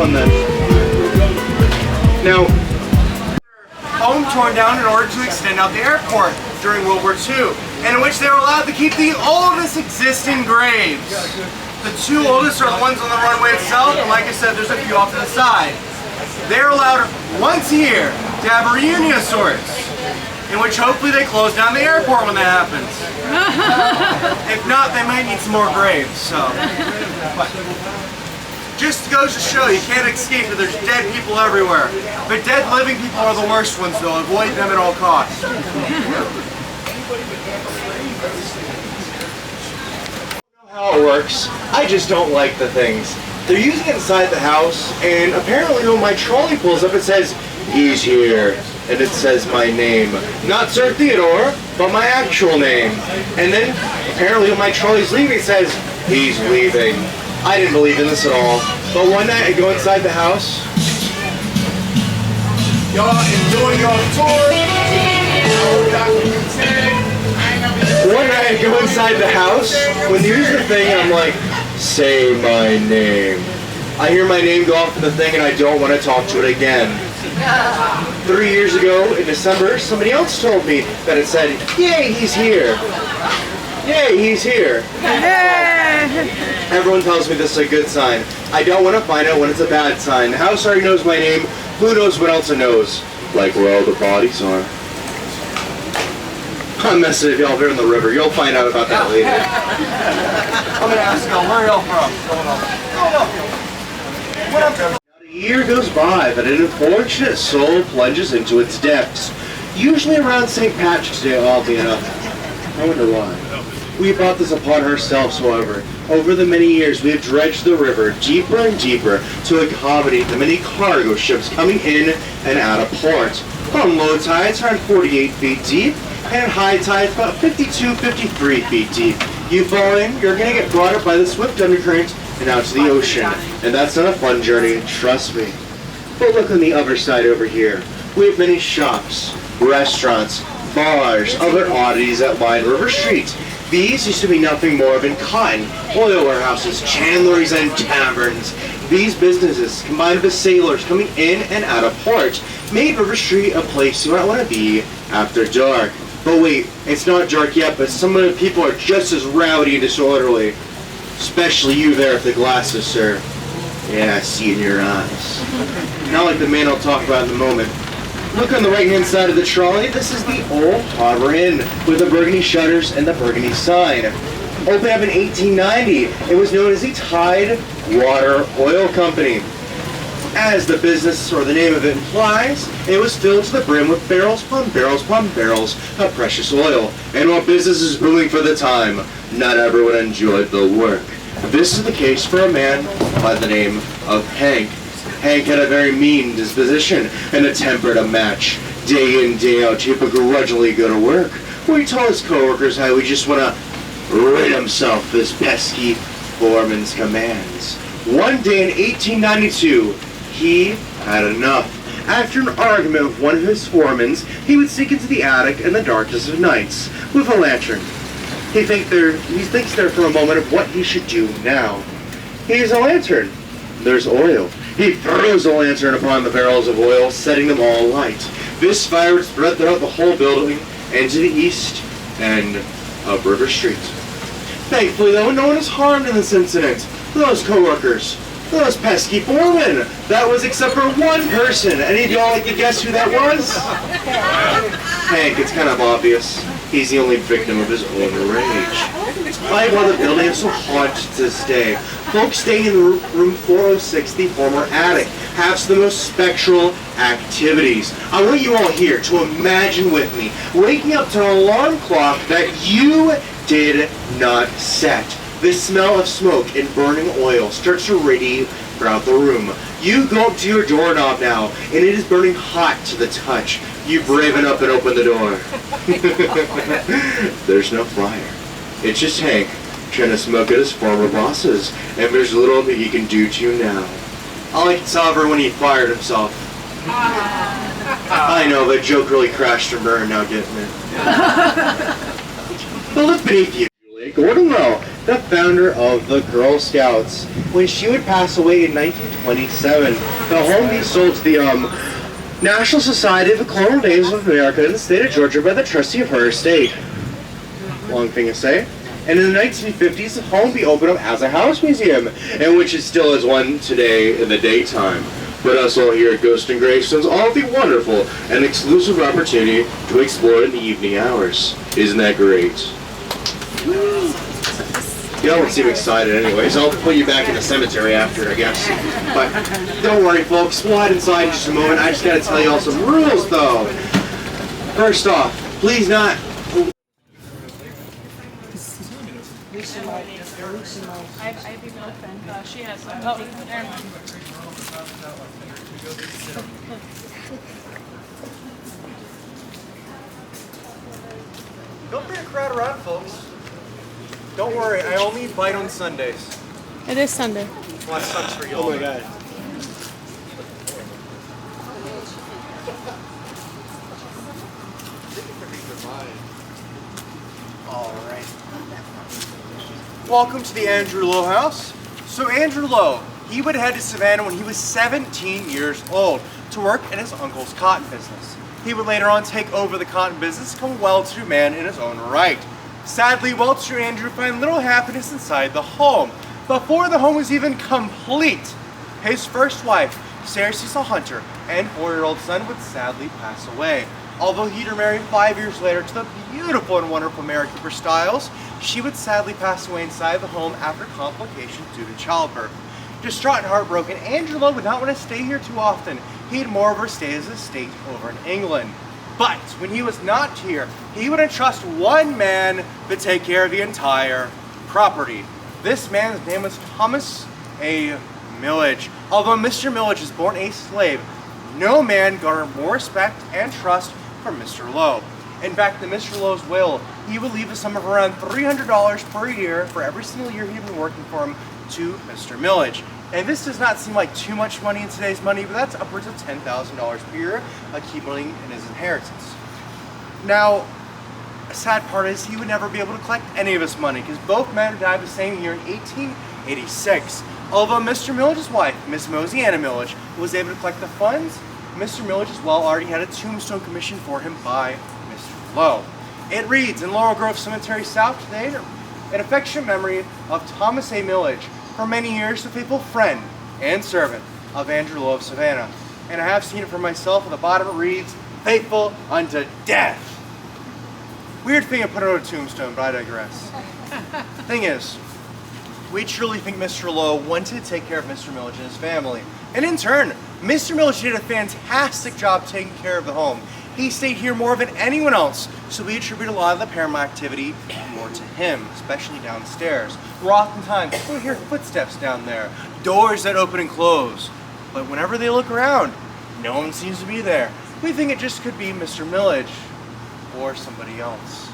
one then. Now, home torn down in order to extend out the airport during World War II, and in which they were allowed to keep the oldest existing graves. The two oldest are the ones on the runway itself, and like I said, there's a few off to the side. They're allowed once a year to have a reunion of sorts, in which hopefully they close down the airport when that happens. If not, they might need some more graves, so. But just goes to show you can't escape that there's dead people everywhere. But dead living people are the worst ones, though. Avoid them at all costs. How it works, I just don't like the things. They're using it inside the house, and apparently when my trolley pulls up it says, "He's here," and it says my name. Not Sir Theodore, but my actual name. And then apparently when my trolley's leaving it says, "He's leaving." I didn't believe in this at all, but one night I go inside the house. Y'all enjoying your tour? One night I go inside the house, when here's the thing, I'm like, "Say my name." I hear my name go off in the thing and I don't want to talk to it again. 3 years ago in December, somebody else told me that it said, "Yay, he's here. Yay, he's here." Everyone tells me this is a good sign. I don't want to find out when it's a bad sign. The house already knows my name. Who knows what else it knows? Like where all the bodies are. I'm messing with y'all here in the river. You'll find out about that later. I'm gonna ask y'all, where are y'all from? Philadelphia. A year goes by, but an unfortunate soul plunges into its depths. Usually around St. Patrick's Day, oddly enough. I wonder why. We brought this upon ourselves, however. Over the many years, we have dredged the river deeper and deeper to accommodate the many cargo ships coming in and out of port. On low tides, around 48 feet deep, and high tides about 52, 53 feet deep. You fall in, you're going to get brought up by the swift undercurrent and out to the ocean. And that's not a fun journey, trust me. But look on the other side over here. We have many shops, restaurants, bars, other oddities that line River Street. These used to be nothing more than cotton, oil warehouses, chandleries, and taverns. These businesses, combined with sailors coming in and out of port, made River Street a place you might want to be after dark. But wait, it's not dark yet, but some of the people are just as rowdy and disorderly. Especially you there with the glasses, sir. Yeah, I see in your eyes. Not like the man I'll talk about in a moment. Look on the right-hand side of the trolley. This is the Old Harbor Inn with the burgundy shutters and the burgundy sign. Opened up in 1890, it was known as the Tide Water Oil Company. As the business or the name of it implies, it was filled to the brim with barrels upon barrels upon barrels of precious oil. And while business is booming for the time, not everyone enjoyed the work. This is the case for a man by the name of Hank. Hank had a very mean disposition and a temper to match. Day in, day out, he would begrudgingly go to work, where he told his coworkers how he just want to rid himself of his pesky foreman's commands. One day in 1892, he had enough. After an argument with one of his foremans, he would sneak into the attic in the darkness of nights with a lantern. He thinks there for a moment of what he should do now. He has a lantern. There's oil. He throws the lantern upon the barrels of oil, setting them all alight. This fire would spread throughout the whole building and to the east end of River Street. Thankfully, though, no one is harmed in this incident. Those co-workers, those pesky foremen. That was except for one person. Any of y'all like to guess who that was? Hank, it's kind of obvious. He's the only victim of his own rage. Why while the building is so haunted to this day, folks staying in room 406, the former attic, have some of the most spectral activities. I want you all here to imagine with me waking up to an alarm clock that you did not set. The smell of smoke and burning oil starts to radiate throughout the room. You go up to your doorknob now, and it is burning hot to the touch. You braven up and open the door. There's no fire. It's just Hank trying to smoke at his former bosses, and there's little that he can do to you now. I like to tell everyone he fired himself. I know, that joke really crashed and burned, now getting it. But look beneath you, Julie. Gordon Lowe. the founder of the Girl Scouts. When she would pass away in 1927, the home be sold to the National Society of the Colonial Names of America in the state of Georgia by the trustee of her estate. Long thing to say. And in the 1950s, the home be opened up as a house museum, and which it still is one today in the daytime. But us all here at Ghost and Gravestones all have the wonderful and exclusive opportunity to explore in the evening hours. Isn't that great? Y'all don't seem excited anyways. I'll put you back in the cemetery after, I guess. But don't worry, folks. We'll head inside in just a moment. I just gotta tell you all some rules, though. First off, please not. I have ibuprofen. She has some. Oh, never mind. Don't bring a crowd around, folks. Don't worry, I only bite on Sundays. It is Sunday. Well, that sucks for you all. Oh my god. Alright. Welcome to the Andrew Lowe house. So Andrew Lowe, he would head to Savannah when he was 17 years old to work in his uncle's cotton business. He would later on take over the cotton business, become a well-to-do man in his own right. Sadly, well-to-do Andrew found little happiness inside the home. Before the home was even complete, his first wife, Sarah Cecil Hunter, and 4-year-old son would sadly pass away. Although he'd remarry 5 years later to the beautiful and wonderful Mary Cooper Stiles, she would sadly pass away inside the home after complications due to childbirth. Distraught and heartbroken, Andrew Lowe would not want to stay here too often. He'd more of her stay as a state over in England. But when he was not here, he would entrust one man to take care of the entire property. This man's name was Thomas A. Millage. Although Mr. Millage is born a slave, no man garnered more respect and trust from Mr. Lowe. In fact, in Mr. Lowe's will, he would leave a sum of around $300 per year for every single year he'd been working for him to Mr. Millage. And this does not seem like too much money in today's money, but that's upwards of $10,000 per year accumulating in his inheritance. Now, a sad part is he would never be able to collect any of his money because both men died the same year in 1886. Although Mr. Millage's wife, Miss Mosiana Millage, was able to collect the funds, Mr. Millage as well already had a tombstone commissioned for him by Mr. Lowe. It reads, in Laurel Grove Cemetery South today, in affectionate memory of Thomas A. Millage, for many years the faithful friend and servant of Andrew Lowe of Savannah. And I have seen it for myself. At the bottom it reads, faithful unto death. Weird thing to put on a tombstone, but I digress. Thing is, we truly think Mr. Lowe wanted to take care of Mr. Millage and his family. And in turn, Mr. Millage did a fantastic job taking care of the home. He stayed here more than anyone else, so we attribute a lot of the paranormal activity more to him, especially downstairs, where oftentimes we'll hear footsteps down there, doors that open and close. But whenever they look around, no one seems to be there. We think it just could be Mr. Millage or somebody else.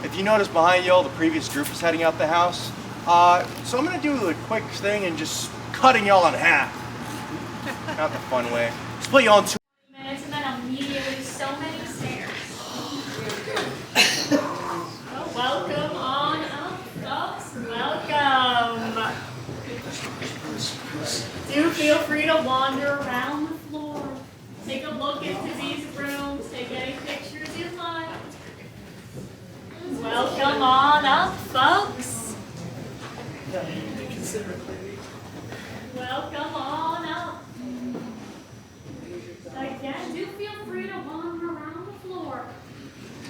If you notice behind y'all, the previous group is heading out the house. So I'm gonna do a quick thing and just cutting y'all in half. Not the fun way. Split y'all in two. Minutes and then immediately so many stairs. Well, welcome on up, folks. Welcome. Do feel free to wander around the floor. Take a look into these rooms. Take any pictures you like. Welcome on up, folks. Welcome on up. Again, do feel free to wander around the floor.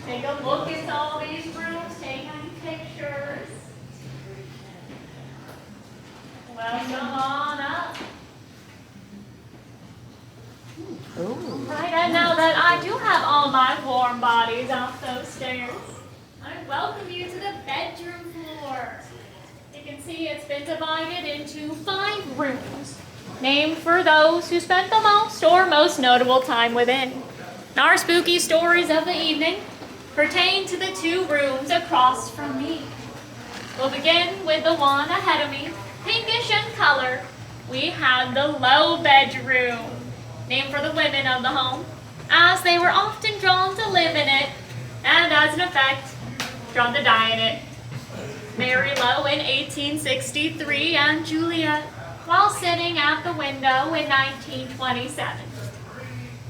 Take a look at all these rooms. Take any pictures. Welcome on up. Right, and now that I do have all my warm bodies off those stairs, I welcome you to the bedroom floor. You can see it's been divided into 5 rooms, named for those who spent the most or most notable time within. Our spooky stories of the evening pertain to the 2 rooms across from me. We'll begin with the one ahead of me, pinkish in color. We have the low bedroom, named for the women of the home, as they were often drawn to live in it, and as an effect, drawn to die in it. Mary Lowe in 1863 and Juliet while sitting at the window in 1927.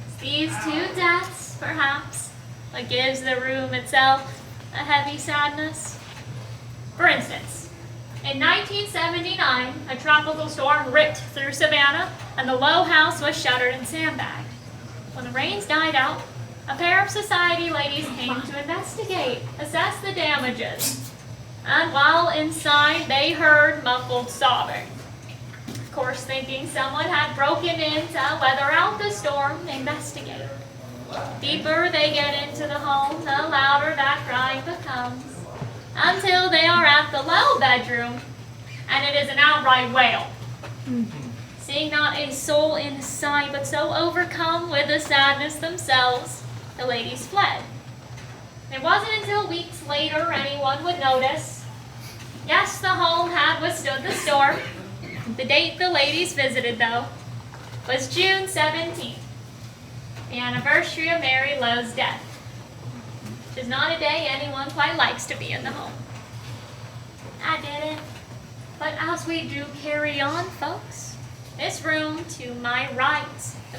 It's these two deaths, perhaps, what gives the room itself a heavy sadness. For instance, in 1979, a tropical storm ripped through Savannah and the Lowe house was shuttered and sandbagged. When the rains died out, a pair of society ladies came to investigate, assess the damages, and while inside they heard muffled sobbing. Of course, thinking someone had broken in to weather out the storm, they investigate. Deeper they get into the home, the louder that crying becomes, until they are at the Lowe bedroom, and it is an outright wail. Seeing not a soul in sight, but so overcome with the sadness themselves, the ladies fled. It wasn't until weeks later anyone would notice. Yes, the home had withstood the storm. The date the ladies visited, though, was June 17th, the anniversary of Mary Lowe's death, which is not a day anyone quite likes to be in the home. I didn't. But as we do carry on, folks, this room to my right,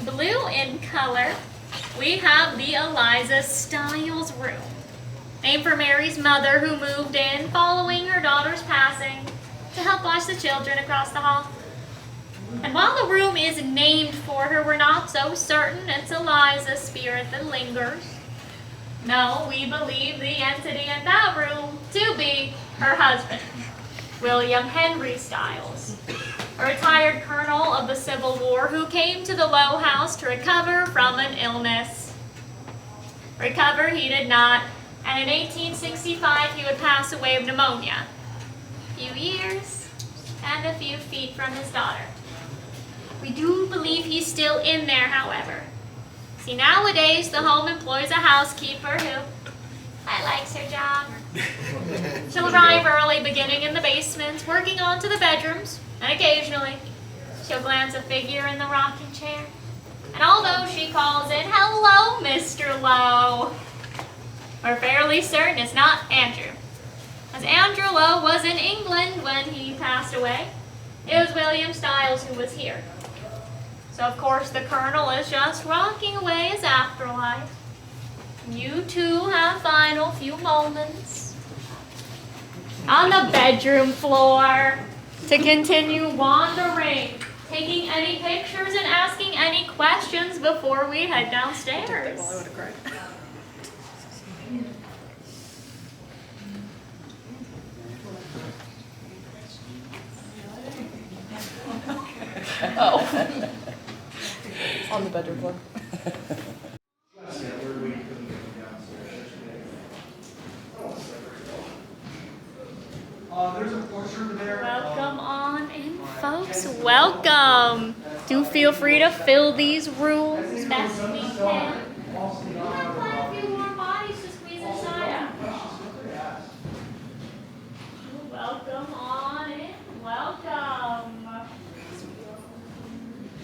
blue in color, we have the Eliza Stiles room, named for Mary's mother who moved in following her daughter's passing to help watch the children across the hall. And while the room is named for her, we're not so certain it's Eliza's spirit that lingers. No, we believe the entity in that room to be her husband, William Henry Stiles, a retired colonel of the Civil War who came to the Lowe house to recover from an illness. Recover he did not, and in 1865 he would pass away of pneumonia. A few years and a few feet from his daughter. We do believe he's still in there, however. See, nowadays the home employs a housekeeper who likes her job. She'll arrive early, beginning in the basements, working on to the bedrooms, and occasionally she'll glance a figure in the rocking chair. And although she calls it, "Hello, Mr. Lowe," we're fairly certain it's not Andrew. As Andrew Lowe was in England when he passed away, it was William Stiles who was here. So of course the Colonel is just rocking away his afterlife. You two have final few moments on the bedroom floor to continue wandering, taking any pictures and asking any questions before we head downstairs. Oh. On the bedroom floor. Welcome on in, folks. Welcome. Do feel free to fill these rooms best we can. We have quite a few more bodies to squeeze inside. Welcome on in. Welcome.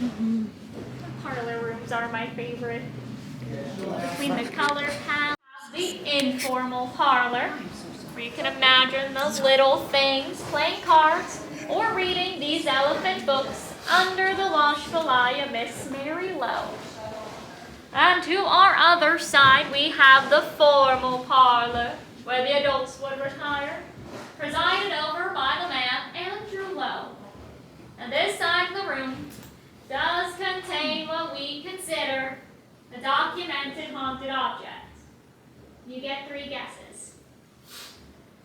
The parlor rooms are my favorite. Between the color palette, the informal parlor, where you can imagine those little things playing cards or reading these elephant books under the Washpalaya Miss Mary Lowe. And to our other side, we have the formal parlor, where the adults would retire, presided over by the man Andrew Lowe. And this side of the room does contain what we consider a documented haunted object. You get 3 guesses.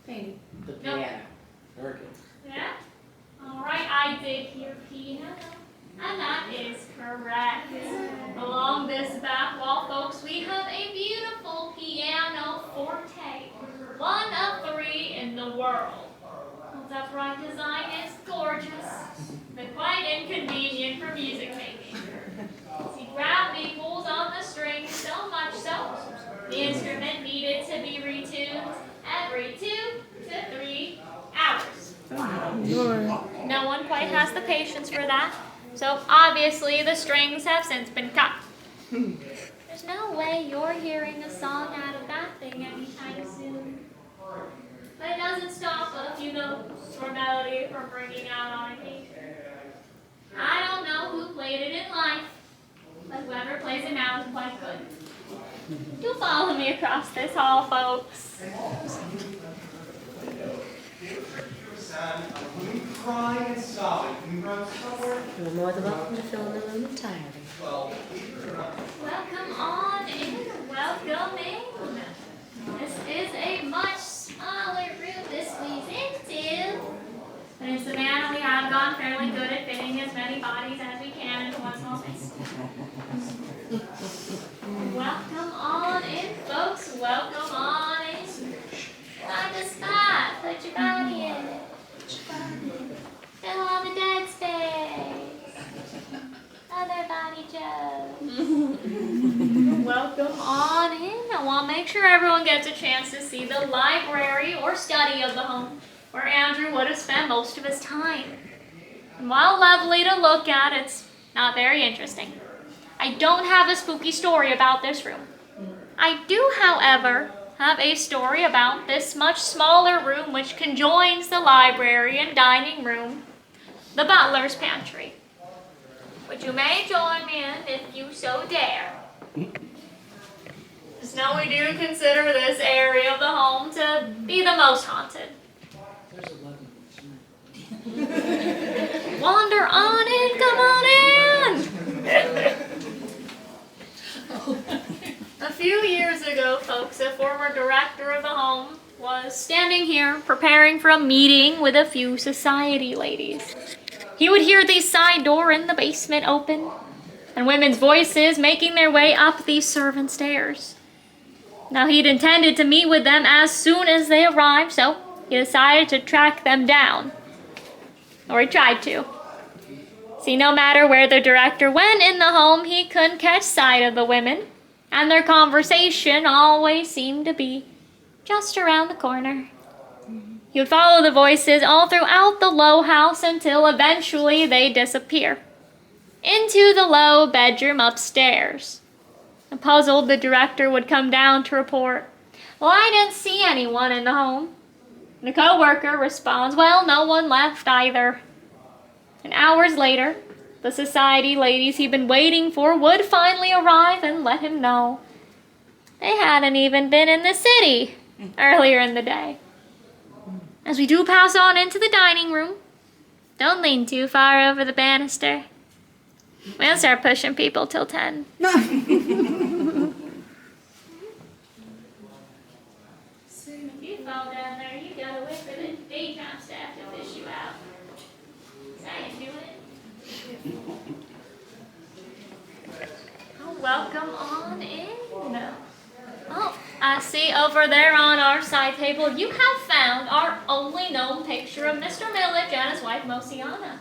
Painting. The Nope. piano. Very good. Yeah? Alright, I did hear piano. And that is correct. Along this back wall, folks, we have a beautiful piano forte. One of 3 in the world. Its upright design is gorgeous, but quite inconvenient for music making. See, gravity pulls on the strings so much so, the instrument needed to be retuned every 2 to 3 hours. No one quite has the patience for that, so obviously the strings have since been cut. There's no way you're hearing a song out of that thing anytime soon. But it doesn't stop a few notes or melody from bringing out on occasion. I don't know who played it in life, but whoever plays it now is quite good. Do follow me across this hall, folks. Cry and sobbing. You're more than welcome to fill in the room entirely. Welcome on in, welcome in. This is a much smaller room to squeeze into. But in Savannah, we have gone fairly good at fitting as many bodies as we can into one small space. Welcome on in, folks. Welcome on in. Find a spot. Put your body in it. Fill all the dead space. Other body jokes. Welcome on in. I want to make sure everyone gets a chance to see the library or study of the home where Andrew would have spent most of his time. And while lovely to look at, it's not very interesting. I don't have a spooky story about this room. I do, however, have a story about this much smaller room which conjoins the library and dining room, the butler's pantry, which you may join me in if you so dare. Just know we do consider this area of the home to be the most haunted. Wander on in, come on in! A few years ago, folks, a former director of the home was standing here preparing for a meeting with a few society ladies. He would hear the side door in the basement open and women's voices making their way up the servant stairs. Now, he'd intended to meet with them as soon as they arrived, so he decided to track them down. Or he tried to. See, no matter where the director went in the home, he couldn't catch sight of the women, and their conversation always seemed to be just around the corner. He would follow the voices all throughout the low house until eventually they disappear into the low bedroom upstairs. And puzzled, the director would come down to report, "Well, I didn't see anyone in the home." And a co-worker responds, "Well, no one left either." And hours later, the society ladies he'd been waiting for would finally arrive and let him know they hadn't even been in the city earlier in the day. As we do pass on into the dining room, don't lean too far over the banister. We don't start pushing people till 10. So if you fall down there, you gotta wait for the daytime staff to fish you out. So I ain't doing it. Oh, welcome on in. Oh, I see over there on our side table, you have found our only known picture of Mr. Millich and his wife, Mosiana.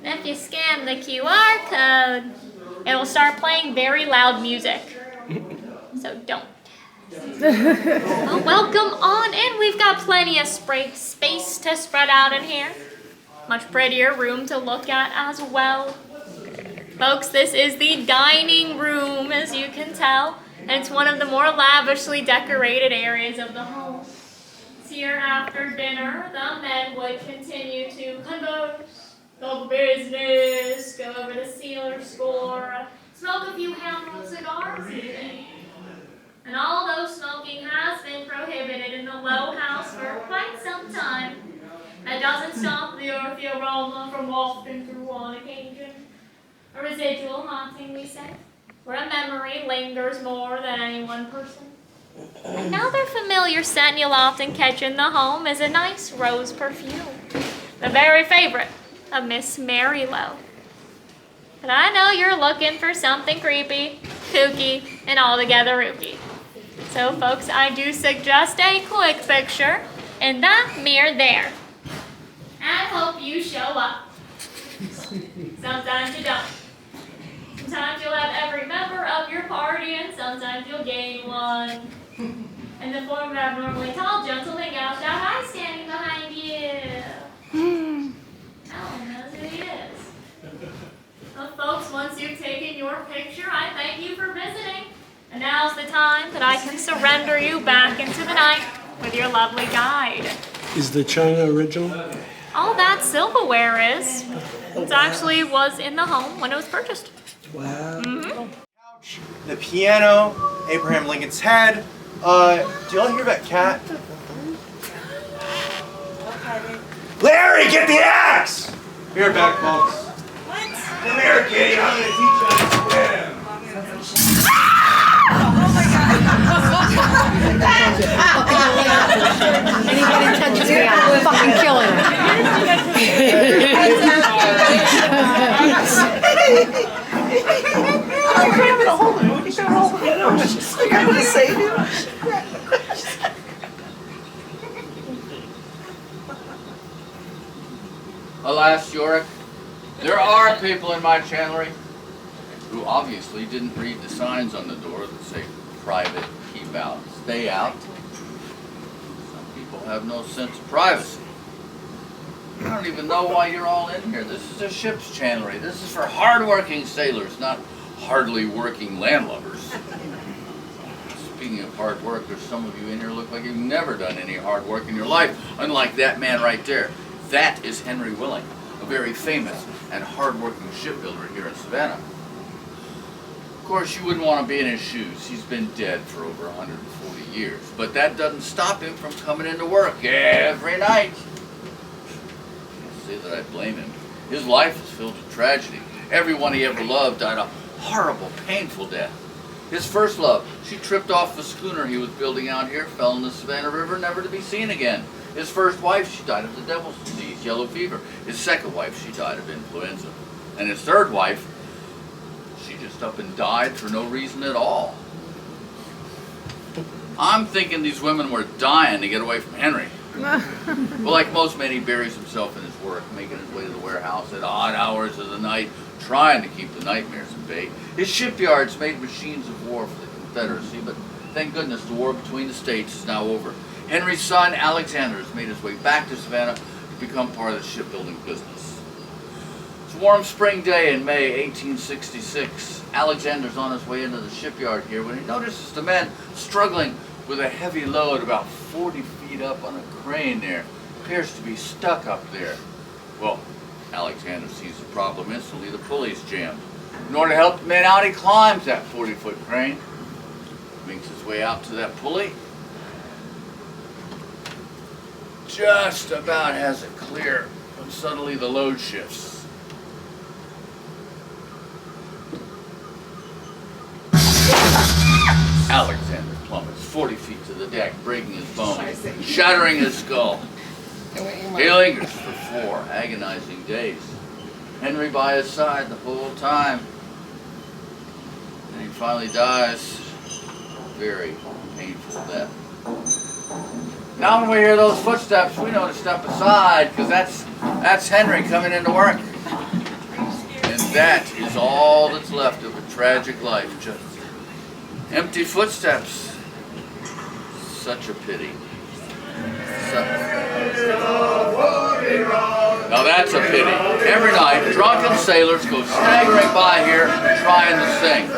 And if you scan the QR code, it will start playing very loud music. So don't. Well, welcome on in. We've got plenty of space to spread out in here. Much prettier room to look at as well. Folks, this is the dining room, as you can tell. And it's one of the more lavishly decorated areas of the home. It's here after dinner, the men would continue to converse, talk business, go over the Sealer score, smoke a few handful cigars even. And although smoking has been prohibited in the Low House for quite some time, that doesn't stop the earthy aroma from wafting through on occasion. A residual haunting, we say, where a memory lingers more than any one person. Another familiar scent you'll often catch in the home is a nice rose perfume, the very favorite of Miss Mary Lowe. But I know you're looking for something creepy, kooky, and altogether rookie. So folks, I do suggest a quick picture in that mirror there. I hope you show up. Sometimes you don't. Sometimes you'll have every member of your party, and sometimes you'll gain one. In the form of abnormally tall gentleman gals that high standing behind you. Alan knows who he is. Well, folks, once you've taken your picture, I thank you for visiting. And now's the time that I can surrender you back into the night with your lovely guide. Is the china original? All that silverware is. It actually was in the home when it was purchased. Wow. The piano, Abraham Lincoln's head. Do y'all hear that cat? Larry, get the axe! Be right back, folks. What? Come here, kitty. I'm gonna teach you how to swim. Anybody touches me, I'm fucking killing him. I'm grabbing a hold of him. You should hold him. I was just like, I'm gonna save him. Alas, Yorick, there are people in my channery who obviously didn't read the signs on the door that say private, keep out, stay out. Some people have no sense of privacy. I don't even know why you're all in here. This is a ship's channery. This is for hard-working sailors, not hardly working landlubbers. Speaking of hard work, there's some of you in here look like you've never done any hard work in your life, unlike that man right there. That is Henry Willing, a very famous and hard-working shipbuilder here in Savannah. Of course, you wouldn't want to be in his shoes. He's been dead for over 140 years. But that doesn't stop him from coming into work every night. Can't say that I blame him. His life is filled with tragedy. Everyone he ever loved died a horrible, painful death. His first love, she tripped off the schooner he was building out here, fell in the Savannah River, never to be seen again. His first wife, she died of the devil's disease, yellow fever. His second wife, she died of influenza. And his third wife, she just up and died for no reason at all. I'm thinking these women were dying to get away from Henry. Well, like most men, he buries himself in his work, making his way to the warehouse at odd hours of the night, trying to keep the nightmares at bay. His shipyards made machines of war for the Confederacy, but thank goodness the war between the states is now over. Henry's son, Alexander, has made his way back to Savannah to become part of the shipbuilding business. It's a warm spring day in May 1866. Alexander's on his way into the shipyard here when he notices the men struggling with a heavy load about 40 feet up on a crane there. Appears to be stuck up there. Well, Alexander sees the problem instantly. The pulley's jammed. In order to help the men out, he climbs that 40-foot crane, makes his way out to that pulley, just about has it clear when suddenly the load shifts. Alexander plummets 40 feet to the deck, breaking his bones, shattering his skull. He lingers for 4 agonizing days. Henry by his side the whole time. And he finally dies a very painful death. Now when we hear those footsteps, we know to step aside, because that's Henry coming into work. And that is all that's left of a tragic life, just empty footsteps. Such a pity. Now that's a pity. Every night, drunken sailors go staggering by here trying to sing.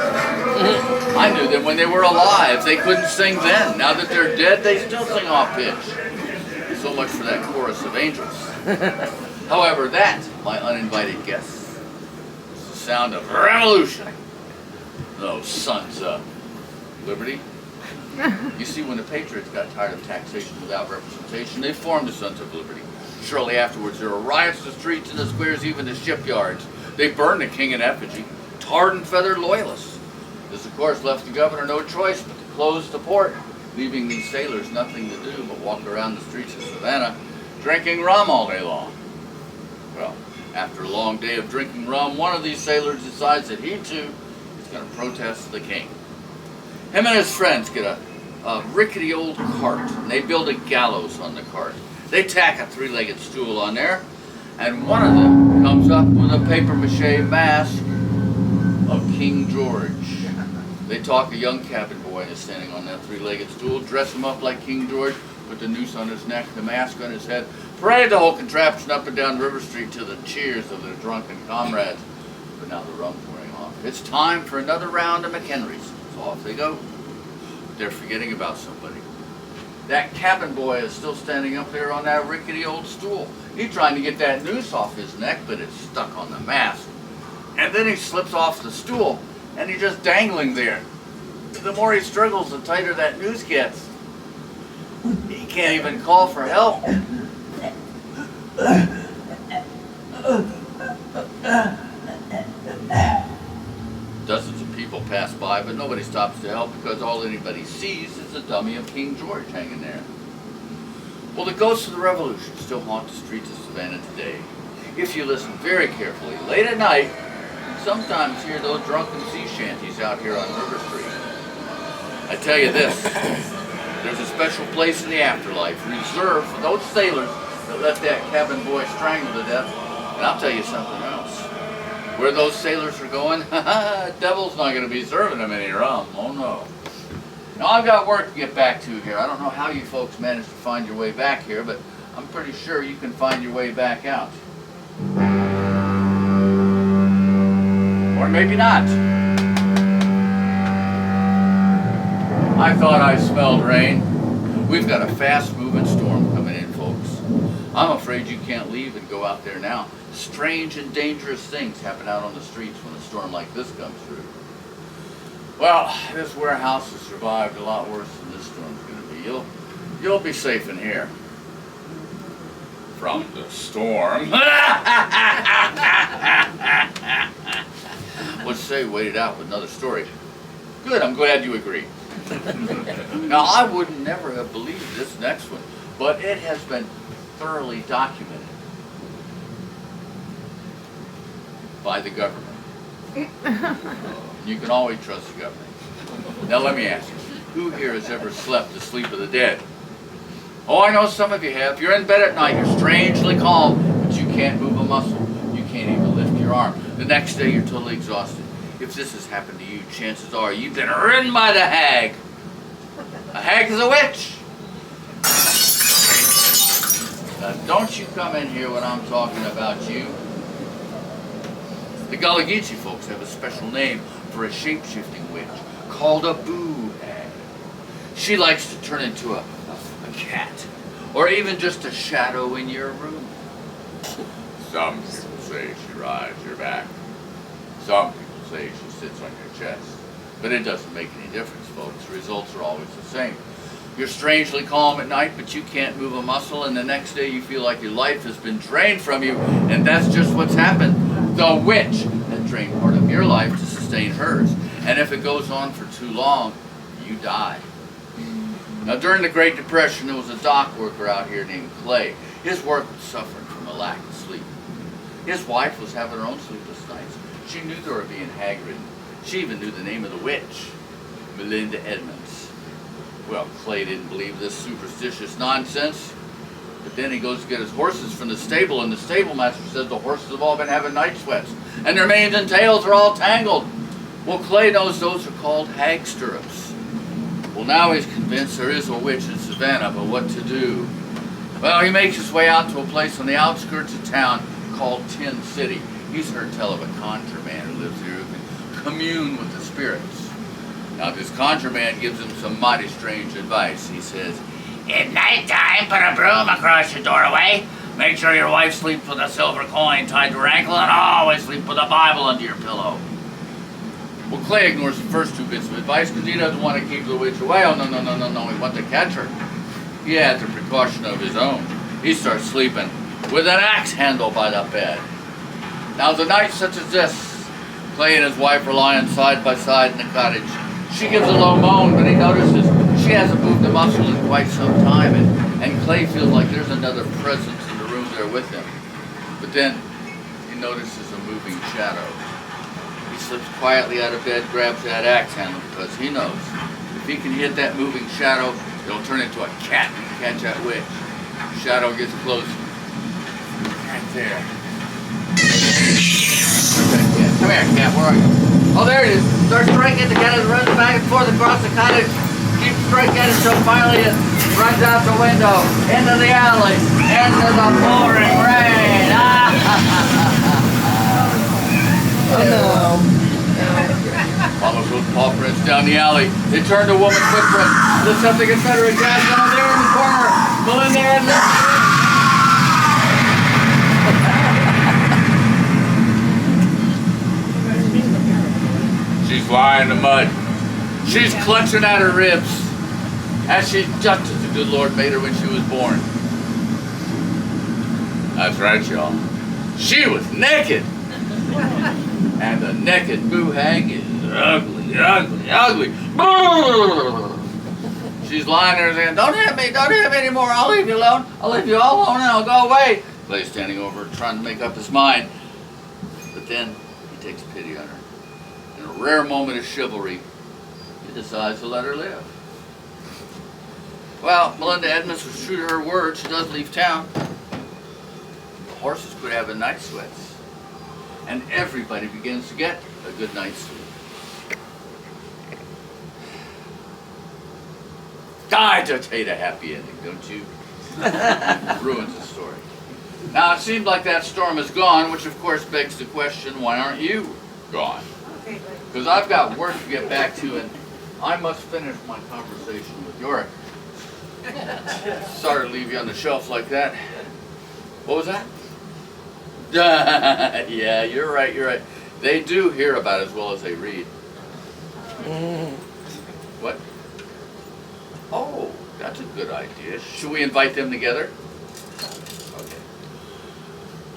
I knew them when they were alive. They couldn't sing then. Now that they're dead, they still sing off pitch. So much for that chorus of angels. However, that, my uninvited guests, is the sound of revolution. Those sons of liberty. You see, when the Patriots got tired of taxation without representation, they formed the Sons of Liberty. Shortly afterwards, there were riots in the streets and the squares, even the shipyards. They burned the king in effigy, tarred and feathered loyalists. This, of course, left the governor no choice but to close the port, leaving these sailors nothing to do but walk around the streets of Savannah, drinking rum all day long. Well, after a long day of drinking rum, one of these sailors decides that he, too, is going to protest the king. Him and his friends get a rickety old cart, and they build a gallows on the cart. They tack a 3-legged stool on there, and one of them comes up with a papier-mâché mask of King George. They talk a young cabin boy is standing on that 3-legged stool, dress him up like King George, put the noose on his neck, the mask on his head, parade the whole contraption up and down River Street to the cheers of their drunken comrades. But now the rum's wearing off. It's time for another round of McHenry's. So off they go. They're forgetting about somebody. That cabin boy is still standing up there on that rickety old stool. He's trying to get that noose off his neck, but it's stuck on the mast. And then he slips off the stool, and he's just dangling there. The more he struggles, the tighter that noose gets. He can't even call for help. Dozens of people pass by, but nobody stops to help because all anybody sees is the dummy of King George hanging there. Well, the ghosts of the Revolution still haunt the streets of Savannah today. If you listen very carefully, late at night, you sometimes hear those drunken sea shanties out here on River Street. I tell you this, there's a special place in the afterlife reserved for those sailors that let that cabin boy strangle to death. And I'll tell you something else. Where those sailors are going, devil's not going to be serving them any rum. Oh no. Now I've got work to get back to here. I don't know how you folks managed to find your way back here, but I'm pretty sure you can find your way back out. Or maybe not. I thought I smelled rain. We've got a fast-moving storm coming in, folks. I'm afraid you can't leave and go out there now. Strange and dangerous things happen out on the streets when a storm like this comes through. Well, this warehouse has survived a lot worse than this storm's going to be. You'll be safe in here. From the storm. Let's say wait it out with another story. Good, I'm glad you agree. Now, I would never have believed this next one, but it has been thoroughly documented by the government. You can always trust the government. Now, let me ask you, who here has ever slept the sleep of the dead? Oh, I know some of you have. You're in bed at night, you're strangely calm, but you can't move a muscle. You can't even lift your arm. The next day, you're totally exhausted. If this has happened to you, chances are you've been ridden by the hag. A hag is a witch. Now, don't you come in here when I'm talking about you. The Gullah Geechee folks have a special name for a shape-shifting witch called a boo hag. She likes to turn into a cat, or even just a shadow in your room. Some people say she rides your back. Some people say she sits on your chest. But it doesn't make any difference, folks. The results are always the same. You're strangely calm at night, but you can't move a muscle, and the next day you feel like your life has been drained from you, and that's just what's happened. The witch has drained part of your life to sustain hers, and if it goes on for too long, you die. Now, during the Great Depression, there was a dock worker out here named Clay. His work was suffering from a lack of sleep. His wife was having her own sleepless nights. She knew they were being hag-ridden. She even knew the name of the witch, Melinda Edmonds. Well, Clay didn't believe this superstitious nonsense, but then he goes to get his horses from the stable, and the stable master says the horses have all been having night sweats, and their manes and tails are all tangled. Well, Clay knows those are called hag stirrups. Well, now he's convinced there is a witch in Savannah, but what to do? Well, he makes his way out to a place on the outskirts of town called Tin City. He's heard tell of a conjure man who lives here who can commune with the spirits. Now, this conjure man gives him some mighty strange advice. He says, "At night time, put a broom across your doorway. Make sure your wife sleeps with a silver coin tied to her ankle, and always sleep with a Bible under your pillow." Well, Clay ignores the first two bits of advice because he doesn't want to keep the witch away. Oh, no, he wants to catch her. He had the precaution of his own. He starts sleeping with an axe handle by the bed. Now, the night such as this, Clay and his wife are lying side by side in the cottage. She gives a low moan, but he notices she hasn't moved a muscle in quite some time, and Clay feels like there's another presence in the room there with him. But then he notices a moving shadow. He slips quietly out of bed, grabs that axe handle, because he knows if he can hit that moving shadow, it'll turn into a cat and catch that witch. The shadow gets closer. Right there. Come here, cat, where are you? Oh, there it is. Start striking, the cat runs back and forth across the cottage. Keep striking it until finally it runs out the window, into the alley, into the pouring rain. Oh no. Follows those paw prints down the alley. They turned a woman's footprint. Lifts up the Confederate gas down there in the corner. Melinda Edmonds. She's lying in the mud. She's clutching at her ribs. As she just as the good Lord made her when she was born. That's right, y'all. She was naked. And the naked boo-hag is ugly, ugly, ugly. She's lying there saying, don't hit me anymore. I'll leave you alone. I'll leave you all alone and I'll go away. Clay's standing over her trying to make up his mind. But then he takes pity on her. In a rare moment of chivalry, he decides to let her live. Well, Melinda Edmonds was true to her word. She does leave town. The horses quit having night sweats. And everybody begins to get a good night's sleep. I just hate a happy ending, don't you? It ruins the story. Now, it seems like that storm is gone, which of course begs the question, why aren't you gone? Because I've got work to get back to, and I must finish my conversation with Yorick. Sorry to leave you on the shelf like that. What was that? Yeah, you're right. They do hear about as well as they read. What? Oh, that's a good idea. Should we invite them together? Okay.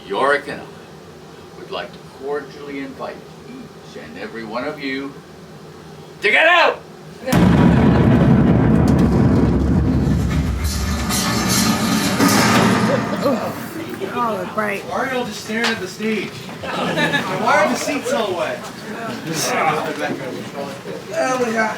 Yorick and I would like to cordially invite each and every one of you to get out! Oh, right. Why are you all just staring at the stage? Why are the seats all wet? Oh my God.